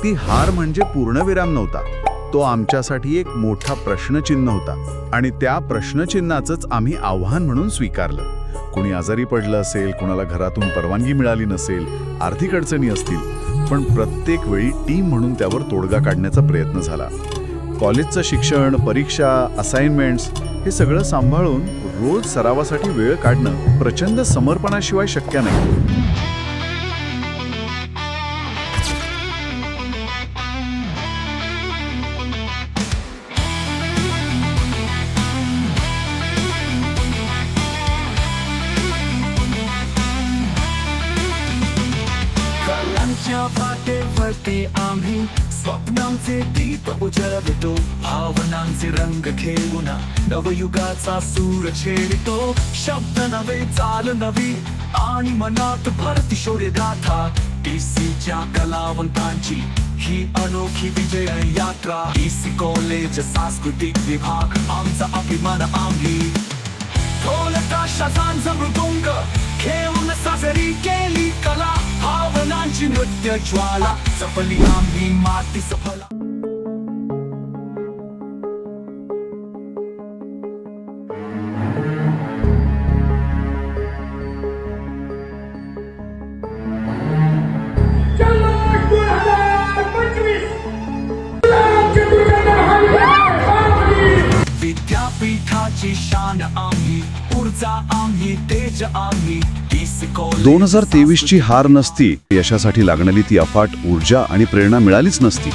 ती हार म्हणजे पूर्णविराम नव्हता, तो आमच्यासाठी एक मोठा प्रश्नचिन्ह होता. आणि त्या प्रश्नचिन्हाचंच आम्ही आव्हान म्हणून स्वीकारलं. कोणी आजारी पडलं असेल, कोणाला घरातून परवानगी मिळाली नसेल, आर्थिक अडचणी असतील, पण प्रत्येक वेळी टीम म्हणून त्यावर तोडगा काढण्याचा प्रयत्न झाला. कॉलेजचं शिक्षण, परीक्षा, असाइनमेंट्स हे सगळं सांभाळून रोज सरावासाठी वेळ काढणं प्रचंड समर्पणाशिवाय शक्य नाही. कलांच्या वाटेवरती आम्ही स्वप्नांचे दीप उजळवितो, भावनांचे रंग खेळून नवयुगाचा सूर छेडितो. शब्द नवे, चाल नवी आणि मनात भरती शौर्य गाथा. टीसीच्या कलावंतांची ही अनोखी विजय यात्रा. टीसी कॉलेज सांस्कृतिक विभाग आमचा अभिमान. आम्ही ढोल ताशाचा मृदुंग खेळून साजरी केली कला. भावनांची नृत्य ज्वाला जपली आम्ही माती सफला. विद्यापीठाची शान आम्ही, ऊर्जा आम्ही, तेज आम्ही. 2023ची हार नसती, यशासाठी लागणारी ती अफाट ऊर्जा आणि प्रेरणा मिळालीच नसती.